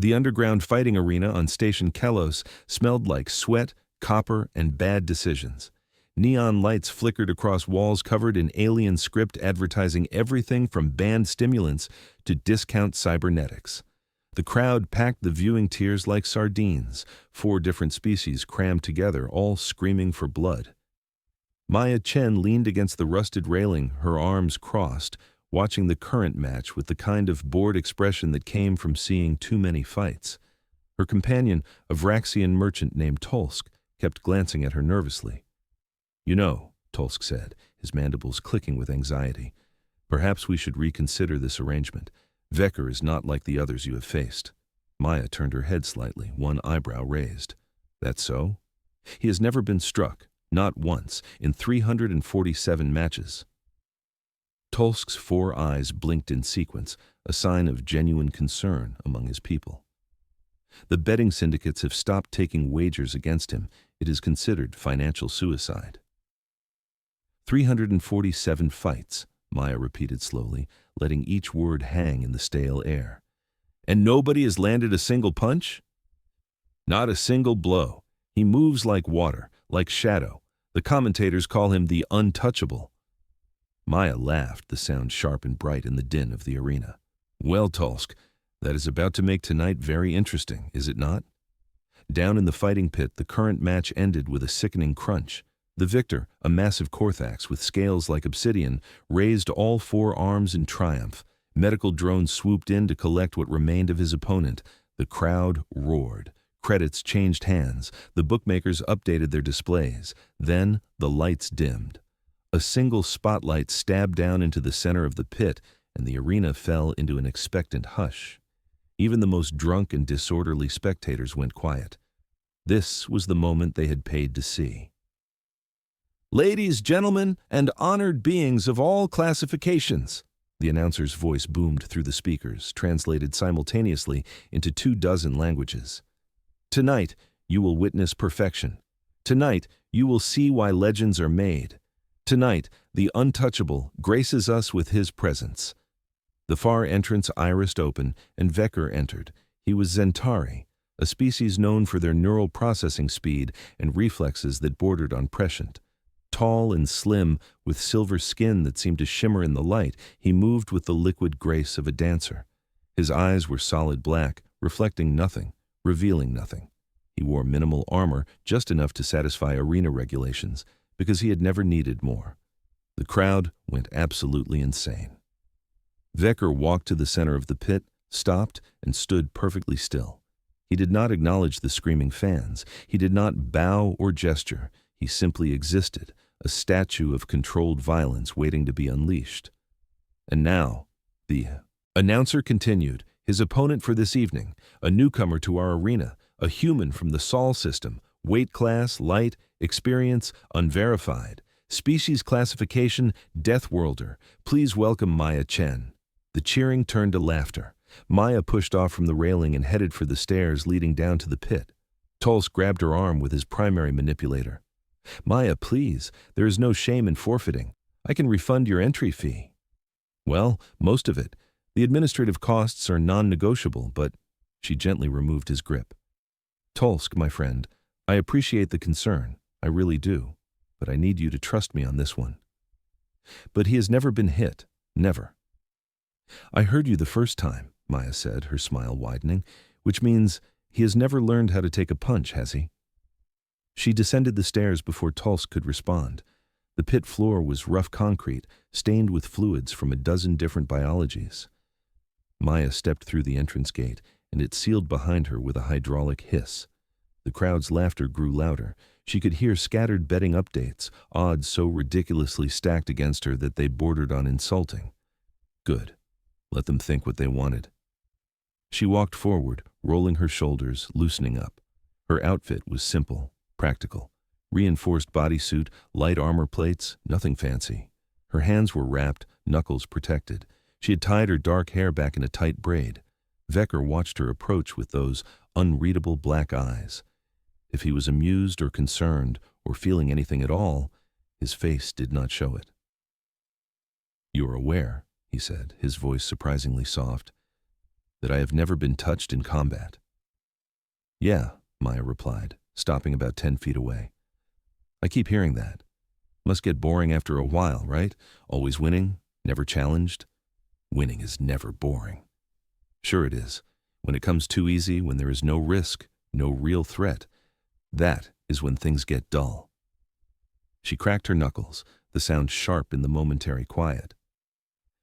The underground fighting arena on Station Kelos smelled like sweat, copper, and bad decisions. Neon lights flickered across walls covered in alien script advertising everything from banned stimulants to discount cybernetics. The crowd packed the viewing tiers like sardines, 4 different species crammed together, all screaming for blood. Maya Chen leaned against the rusted railing, her arms crossed, watching the current match with the kind of bored expression that came from seeing too many fights. Her companion, a Vraxian merchant named Tolsk, kept glancing at her nervously. "You know," Tolsk said, his mandibles clicking with anxiety, "perhaps we should reconsider this arrangement. Vekkor is not like the others you have faced." Maya turned her head slightly, one eyebrow raised. "That's so? He has never been struck, not once, in 347 matches." Tolsk's 4 eyes blinked in sequence, a sign of genuine concern among his people. "The betting syndicates have stopped taking wagers against him. It is considered financial suicide." 347 fights, Maya repeated slowly, letting each word hang in the stale air. "And nobody has landed a single punch?" "Not a single blow. He moves like water, like shadow. The commentators call him the Untouchable." Maya laughed, the sound sharp and bright in the din of the arena. "Well, Tolsk, that is about to make tonight very interesting, is it not?" Down in the fighting pit, the current match ended with a sickening crunch. The victor, a massive Korthax with scales like obsidian, raised all 4 arms in triumph. Medical drones swooped in to collect what remained of his opponent. The crowd roared. Credits changed hands. The bookmakers updated their displays. Then the lights dimmed. A single spotlight stabbed down into the center of the pit, and the arena fell into an expectant hush. Even the most drunk and disorderly spectators went quiet. This was the moment they had paid to see. "Ladies, gentlemen, and honored beings of all classifications," the announcer's voice boomed through the speakers, translated simultaneously into 24 languages. "Tonight, you will witness perfection. Tonight, you will see why legends are made. Tonight, the Untouchable graces us with his presence." The far entrance irised open, and Vekkor entered. He was Zentari, a species known for their neural processing speed and reflexes that bordered on prescient. Tall and slim, with silver skin that seemed to shimmer in the light, he moved with the liquid grace of a dancer. His eyes were solid black, reflecting nothing, revealing nothing. He wore minimal armor, just enough to satisfy arena regulations, because he had never needed more. The crowd went absolutely insane. Vekkor walked to the center of the pit, stopped, and stood perfectly still. He did not acknowledge the screaming fans. He did not bow or gesture. He simply existed, a statue of controlled violence waiting to be unleashed. And now, the announcer continued, his opponent for this evening, a newcomer to our arena, a human from the Sol system, weight class, light, experience, unverified, species classification, deathworlder. Please welcome Maya Chen. The cheering turned to laughter. Maya pushed off from the railing and headed for the stairs leading down to the pit. Tolsk grabbed her arm with his primary manipulator. "Maya, please, there is no shame in forfeiting. I can refund your entry fee." "Well, most of it. The administrative costs are non-negotiable, but—" She gently removed his grip. "Tolsk, my friend, I appreciate the concern. I really do. But I need you to trust me on this one." "But he has never been hit. Never." "I heard you the first time," Maya said, her smile widening, "which means he has never learned how to take a punch, has he?" She descended the stairs before Tolsk could respond. The pit floor was rough concrete, stained with fluids from a dozen different biologies. Maya stepped through the entrance gate, and it sealed behind her with a hydraulic hiss. The crowd's laughter grew louder. She could hear scattered betting updates, odds so ridiculously stacked against her that they bordered on insulting. Good. Let them think what they wanted. She walked forward, rolling her shoulders, loosening up. Her outfit was simple, practical. Reinforced bodysuit, light armor plates, nothing fancy. Her hands were wrapped, knuckles protected. She had tied her dark hair back in a tight braid. Vekkor watched her approach with those unreadable black eyes. If he was amused or concerned, or feeling anything at all, his face did not show it. "You're aware," he said, his voice surprisingly soft, that I have never been touched in combat. Yeah, Maya replied, stopping about 10 feet away. I keep hearing that. Must get boring after a while, right? Always winning, never challenged. Winning is never boring. Sure it is. When it comes too easy, when there is no risk, no real threat, that is when things get dull. She cracked her knuckles, the sound sharp in the momentary quiet.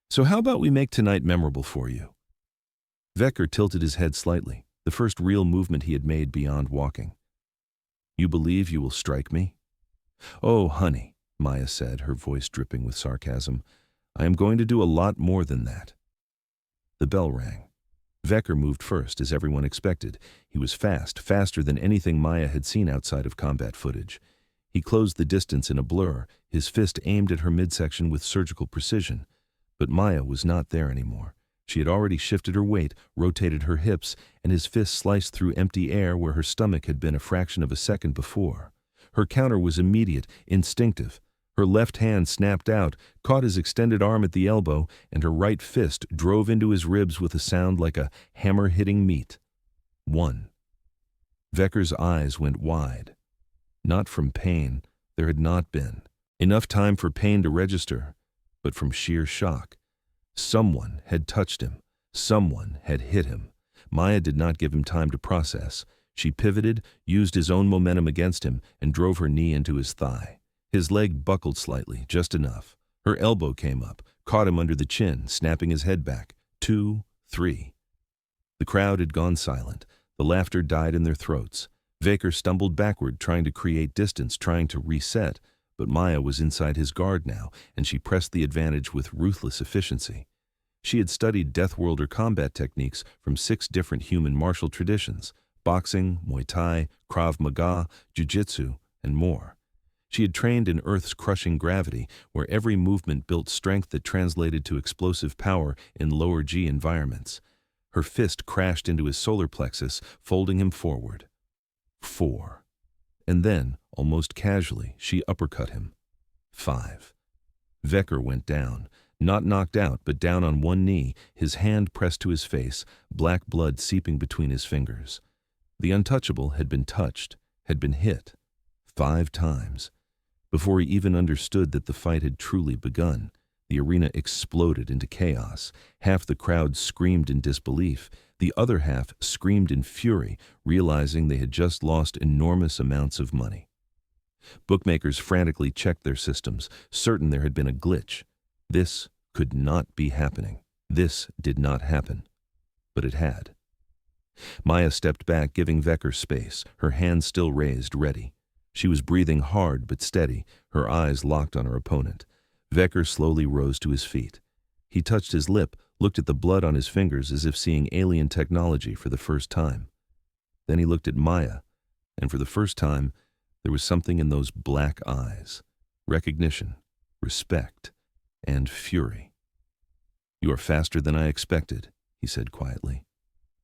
So how about we make tonight memorable for you? Vekkor tilted his head slightly, the first real movement he had made beyond walking. You believe you will strike me? Oh, honey, Maya said, her voice dripping with sarcasm. I am going to do a lot more than that. The bell rang. Vekkor moved first, as everyone expected. He was fast, faster than anything Maya had seen outside of combat footage. He closed the distance in a blur, his fist aimed at her midsection with surgical precision. But Maya was not there anymore. She had already shifted her weight, rotated her hips, and his fist sliced through empty air where her stomach had been a fraction of a second before. Her counter was immediate, instinctive. Her left hand snapped out, caught his extended arm at the elbow, and her right fist drove into his ribs with a sound like a hammer hitting meat. 1. Vekkor's eyes went wide. Not from pain, there had not been. Enough time for pain to register, but from sheer shock. Someone had touched him. Someone had hit him. Maya did not give him time to process. She pivoted, used his own momentum against him, and drove her knee into his thigh. His leg buckled slightly, just enough. Her elbow came up, caught him under the chin, snapping his head back. 2, 3. The crowd had gone silent. The laughter died in their throats. Vekkor stumbled backward, trying to create distance, trying to reset. But Maya was inside his guard now, and she pressed the advantage with ruthless efficiency. She had studied deathworlder combat techniques from 6 different human martial traditions: boxing, Muay Thai, Krav Maga, Jiu-Jitsu, and more. She had trained in Earth's crushing gravity, where every movement built strength that translated to explosive power in lower G environments. Her fist crashed into his solar plexus, folding him forward. 4. And then, almost casually, she uppercut him. 5. Vekkor went down, not knocked out, but down on one knee, his hand pressed to his face, black blood seeping between his fingers. The Untouchable had been touched, had been hit. 5 times. Before he even understood that the fight had truly begun, the arena exploded into chaos. Half the crowd screamed in disbelief. The other half screamed in fury, realizing they had just lost enormous amounts of money. Bookmakers frantically checked their systems, certain there had been a glitch. This could not be happening. This did not happen. But it had. Maya stepped back, giving Vekkor space, her hands still raised, ready. She was breathing hard but steady, her eyes locked on her opponent. Vekkor slowly rose to his feet. He touched his lip, looked at the blood on his fingers as if seeing alien technology for the first time. Then he looked at Maya, and for the first time, there was something in those black eyes. Recognition, respect, and fury. You are faster than I expected, he said quietly.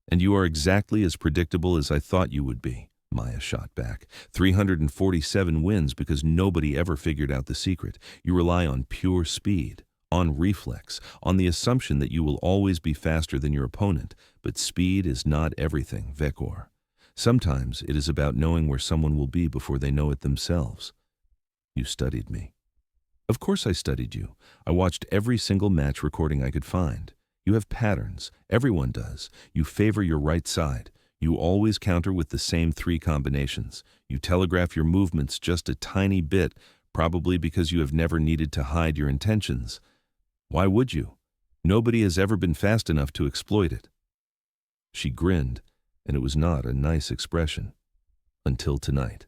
And you are exactly as predictable as I thought you would be, Maya shot back. 347 wins because nobody ever figured out the secret. You rely on pure speed, on reflex, on the assumption that you will always be faster than your opponent. But speed is not everything, Vekkor. Sometimes it is about knowing where someone will be before they know it themselves. You studied me. Of course I studied you. I watched every single match recording I could find. You have patterns. Everyone does. You favor your right side. You always counter with the same 3 combinations. You telegraph your movements just a tiny bit, probably because you have never needed to hide your intentions. Why would you? Nobody has ever been fast enough to exploit it. She grinned, and it was not a nice expression. Until tonight.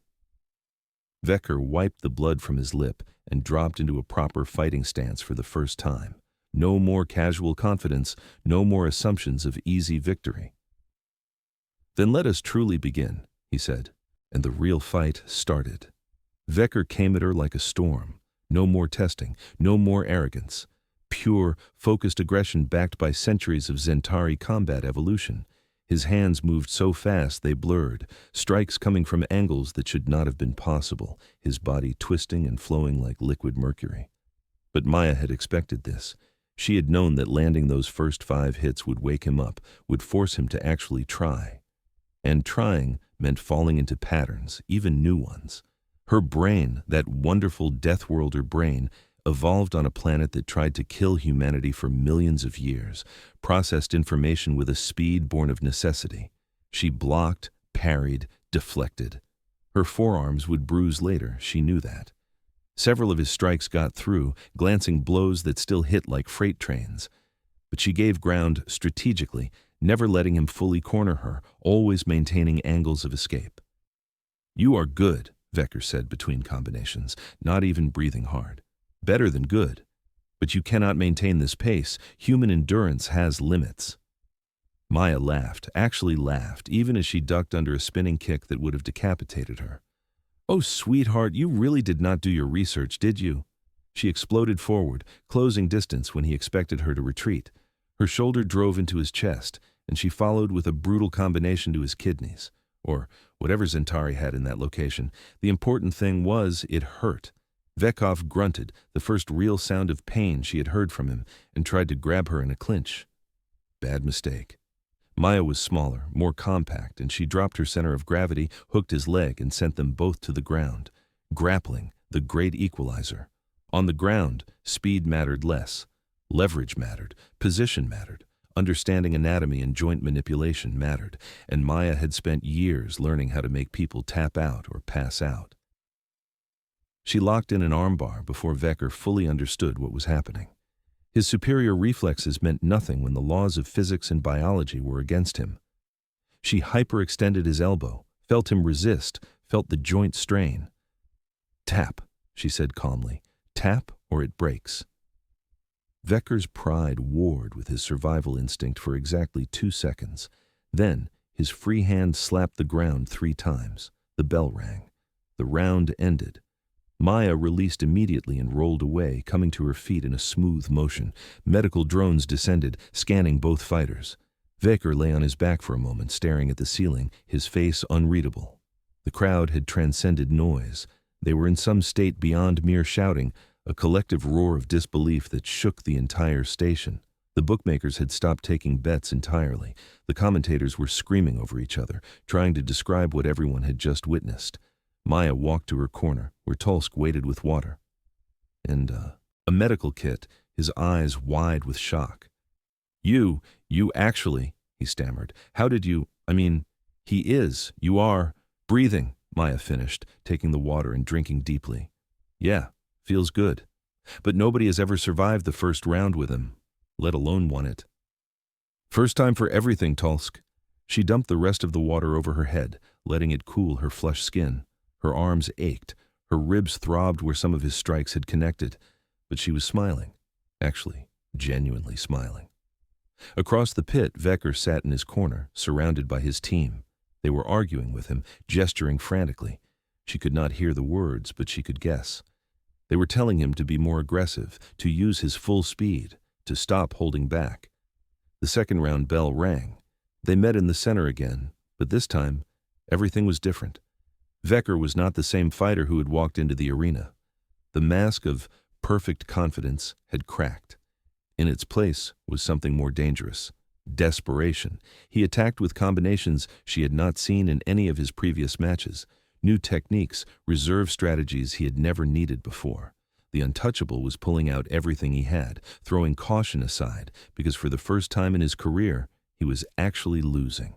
Vekkor wiped the blood from his lip and dropped into a proper fighting stance for the first time. No more casual confidence, no more assumptions of easy victory. Then let us truly begin, he said, and the real fight started. Vekkor came at her like a storm. No more testing, no more arrogance. Pure, focused aggression backed by centuries of Zentari combat evolution. His hands moved so fast they blurred, strikes coming from angles that should not have been possible, his body twisting and flowing like liquid mercury. But Maya had expected this. She had known that landing those first 5 hits would wake him up, would force him to actually try. And trying meant falling into patterns, even new ones. Her brain, that wonderful deathworlder brain, evolved on a planet that tried to kill humanity for millions of years, processed information with a speed born of necessity. She blocked, parried, deflected. Her forearms would bruise later, she knew that. Several of his strikes got through, glancing blows that still hit like freight trains. But she gave ground strategically, never letting him fully corner her, always maintaining angles of escape. "You are good," Vekkor said between combinations, not even breathing hard. "Better than good. But you cannot maintain this pace. Human endurance has limits." Maya laughed, actually laughed, even as she ducked under a spinning kick that would have decapitated her. "Oh, sweetheart, you really did not do your research, did you?" She exploded forward, closing distance when he expected her to retreat. Her shoulder drove into his chest, and she followed with a brutal combination to his kidneys, or whatever Zentari had in that location. The important thing was it hurt. Vekkor grunted, the first real sound of pain she had heard from him, and tried to grab her in a clinch. Bad mistake. Maya was smaller, more compact, and she dropped her center of gravity, hooked his leg, and sent them both to the ground. Grappling, the great equalizer. On the ground, speed mattered less. Leverage mattered. Position mattered. Understanding anatomy and joint manipulation mattered, and Maya had spent years learning how to make people tap out or pass out. She locked in an armbar before Vekkor fully understood what was happening. His superior reflexes meant nothing when the laws of physics and biology were against him. She hyperextended his elbow, felt him resist, felt the joint strain. "Tap," she said calmly. "Tap or it breaks." Vekkor's pride warred with his survival instinct for exactly 2 seconds. Then, his free hand slapped the ground 3 times. The bell rang. The round ended. Maya released immediately and rolled away, coming to her feet in a smooth motion. Medical drones descended, scanning both fighters. Vekkor lay on his back for a moment, staring at the ceiling, his face unreadable. The crowd had transcended noise. They were in some state beyond mere shouting, a collective roar of disbelief that shook the entire station. The bookmakers had stopped taking bets entirely. The commentators were screaming over each other, trying to describe what everyone had just witnessed. Maya walked to her corner, where Tolsk waited with water. And a medical kit, his eyes wide with shock. You actually," he stammered. "How did you, you are, breathing," Maya finished, taking the water and drinking deeply. "Yeah, feels good. But nobody has ever survived the first round with him, let alone won it." "First time for everything, Tolsk." She dumped the rest of the water over her head, letting it cool her flushed skin. Her arms ached, her ribs throbbed where some of his strikes had connected, but she was smiling, actually, genuinely smiling. Across the pit, Vekkor sat in his corner, surrounded by his team. They were arguing with him, gesturing frantically. She could not hear the words, but she could guess. They were telling him to be more aggressive, to use his full speed, to stop holding back. The second round bell rang. They met in the center again, but this time, everything was different. Vekkor was not the same fighter who had walked into the arena. The mask of perfect confidence had cracked. In its place was something more dangerous. Desperation. He attacked with combinations she had not seen in any of his previous matches. New techniques, reserve strategies he had never needed before. The Untouchable was pulling out everything he had, throwing caution aside, because for the first time in his career, he was actually losing.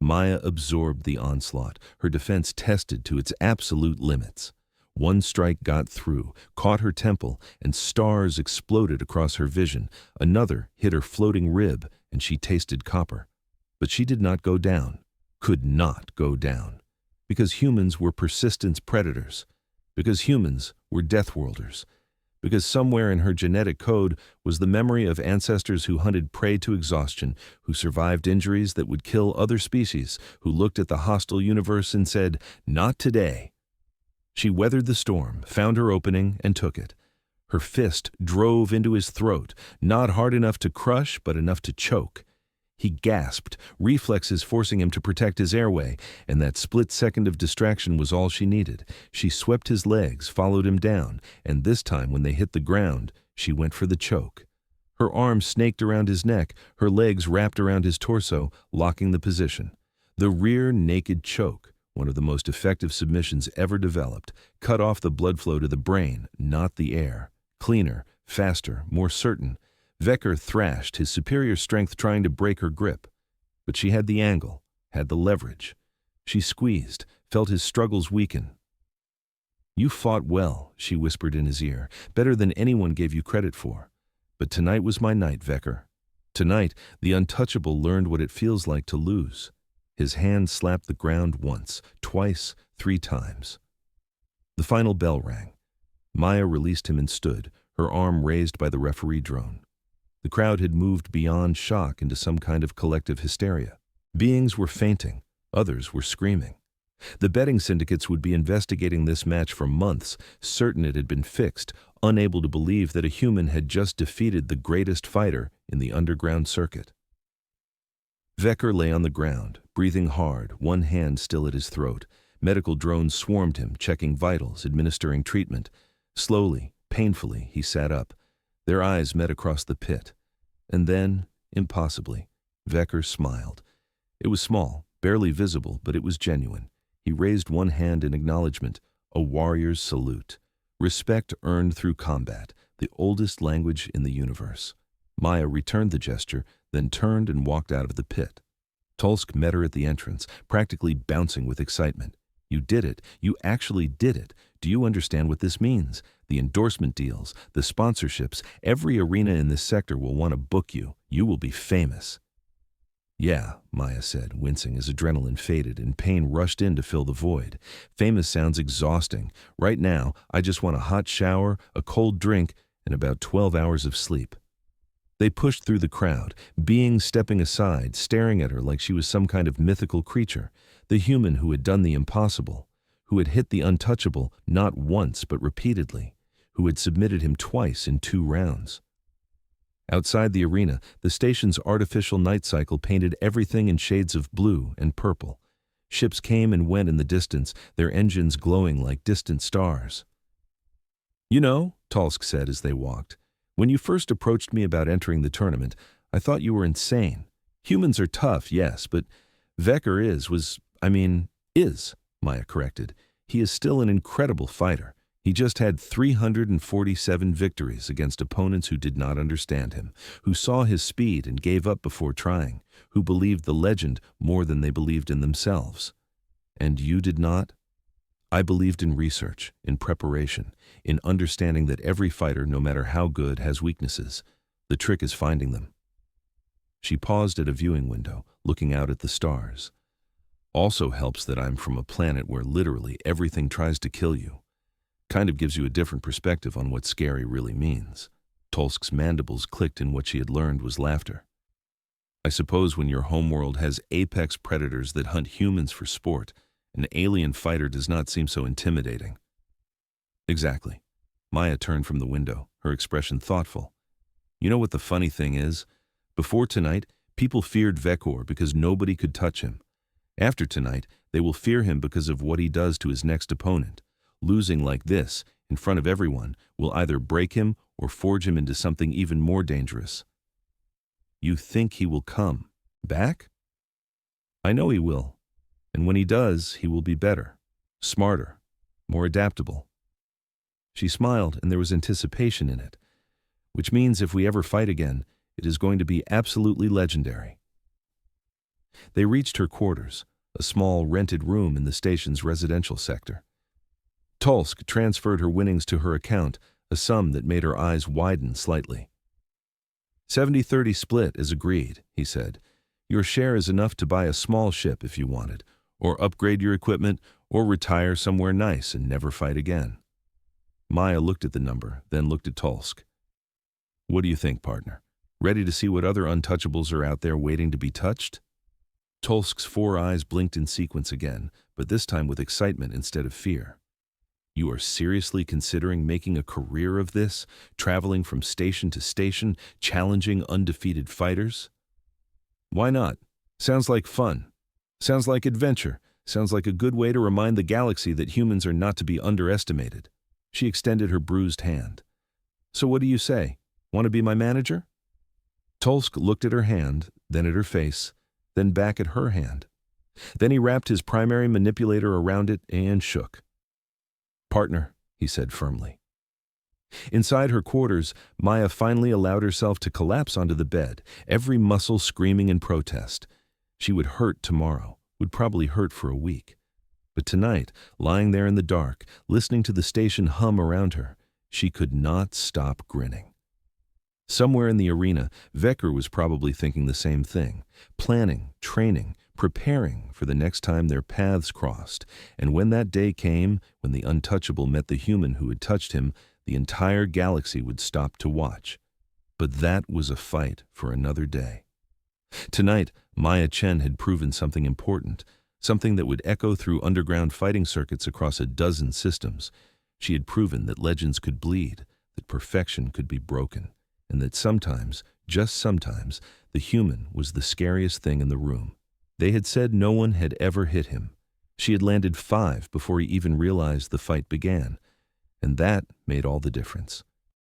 Maya absorbed the onslaught, her defense tested to its absolute limits. One strike got through, caught her temple, and stars exploded across her vision. Another hit her floating rib, and she tasted copper. But she did not go down, could not go down. Because humans were persistence predators. Because humans were deathworlders. Because somewhere in her genetic code was the memory of ancestors who hunted prey to exhaustion, who survived injuries that would kill other species, who looked at the hostile universe and said, "Not today." She weathered the storm, found her opening, and took it. Her fist drove into his throat, not hard enough to crush, but enough to choke. He gasped, reflexes forcing him to protect his airway, and that split second of distraction was all she needed. She swept his legs, followed him down, and this time when they hit the ground, she went for the choke. Her arms snaked around his neck, her legs wrapped around his torso, locking the position. The rear naked choke, one of the most effective submissions ever developed, cut off the blood flow to the brain, not the air. Cleaner, faster, more certain. Vekkor thrashed, his superior strength trying to break her grip. But she had the angle, had the leverage. She squeezed, felt his struggles weaken. "You fought well," she whispered in his ear, "better than anyone gave you credit for. But tonight was my night, Vekkor. Tonight, the Untouchable learned what it feels like to lose." His hand slapped the ground once, twice, 3 times. The final bell rang. Maya released him and stood, her arm raised by the referee drone. The crowd had moved beyond shock into some kind of collective hysteria. Beings were fainting, others were screaming. The betting syndicates would be investigating this match for months, certain it had been fixed, unable to believe that a human had just defeated the greatest fighter in the underground circuit. Vekkor lay on the ground, breathing hard, one hand still at his throat. Medical drones swarmed him, checking vitals, administering treatment. Slowly, painfully, he sat up. Their eyes met across the pit. And then, impossibly, Vekkor smiled. It was small, barely visible, but it was genuine. He raised one hand in acknowledgement, a warrior's salute. Respect earned through combat, the oldest language in the universe. Maya returned the gesture, then turned and walked out of the pit. Tolsk met her at the entrance, practically bouncing with excitement. "You did it. You actually did it. Do you understand what this means? The endorsement deals, the sponsorships, every arena in this sector will want to book you. You will be famous." "Yeah," Maya said, wincing as adrenaline faded and pain rushed in to fill the void. "Famous sounds exhausting. Right now, I just want a hot shower, a cold drink, and about 12 hours of sleep." They pushed through the crowd, beings stepping aside, staring at her like she was some kind of mythical creature, the human who had done the impossible, who had hit the Untouchable not once but repeatedly, who had submitted him twice in 2 rounds. Outside the arena, the station's artificial night cycle painted everything in shades of blue and purple. Ships came and went in the distance, their engines glowing like distant stars. "You know," Tolsk said as they walked, "when you first approached me about entering the tournament, I thought you were insane. Humans are tough, yes, but Vekkor is, Maya corrected. He is still an incredible fighter. He just had 347 victories against opponents who did not understand him, who saw his speed and gave up before trying, who believed the legend more than they believed in themselves. And you did not? I believed in research, in preparation, in understanding that every fighter, no matter how good, has weaknesses. The trick is finding them." She paused at a viewing window, looking out at the stars. "Also helps that I'm from a planet where literally everything tries to kill you. Kind of gives you a different perspective on what scary really means." Tolsk's mandibles clicked and what she had learned was laughter. "I suppose when your homeworld has apex predators that hunt humans for sport, an alien fighter does not seem so intimidating." "Exactly." Maya turned from the window, her expression thoughtful. "You know what the funny thing is? Before tonight, people feared Vekkor because nobody could touch him. After tonight, they will fear him because of what he does to his next opponent. Losing like this, in front of everyone, will either break him or forge him into something even more dangerous." "You think he will come back?" "I know he will. And when he does, he will be better, smarter, more adaptable." She smiled, and there was anticipation in it. "Which means if we ever fight again, it is going to be absolutely legendary." They reached her quarters, a small rented room in the station's residential sector. Tolsk transferred her winnings to her account, a sum that made her eyes widen slightly. 70-30 split as agreed, he said. "Your share is enough to buy a small ship if you wanted, or upgrade your equipment, or retire somewhere nice and never fight again." Maya looked at the number, then looked at Tolsk. "What do you think, partner? Ready to see what other Untouchables are out there waiting to be touched?" Tolsk's 4 eyes blinked in sequence again, but this time with excitement instead of fear. "You are seriously considering making a career of this, traveling from station to station, challenging undefeated fighters?" "Why not? Sounds like fun. Sounds like adventure. Sounds like a good way to remind the galaxy that humans are not to be underestimated." She extended her bruised hand. "So what do you say? Want to be my manager?" Tolsk looked at her hand, then at her face, then back at her hand. Then he wrapped his primary manipulator around it and shook. "Partner," he said firmly. Inside her quarters, Maya finally allowed herself to collapse onto the bed, every muscle screaming in protest. She would hurt tomorrow, would probably hurt for a week. But tonight, lying there in the dark, listening to the station hum around her, she could not stop grinning. Somewhere in the arena, Vekkor was probably thinking the same thing, planning, training, preparing for the next time their paths crossed. And when that day came, when the Untouchable met the human who had touched him, the entire galaxy would stop to watch. But that was a fight for another day. Tonight, Maya Chen had proven something important, something that would echo through underground fighting circuits across a dozen systems. She had proven that legends could bleed, that perfection could be broken, and that sometimes, just sometimes, the human was the scariest thing in the room. They had said no one had ever hit him. She had landed 5 before he even realized the fight began. And that made all the difference.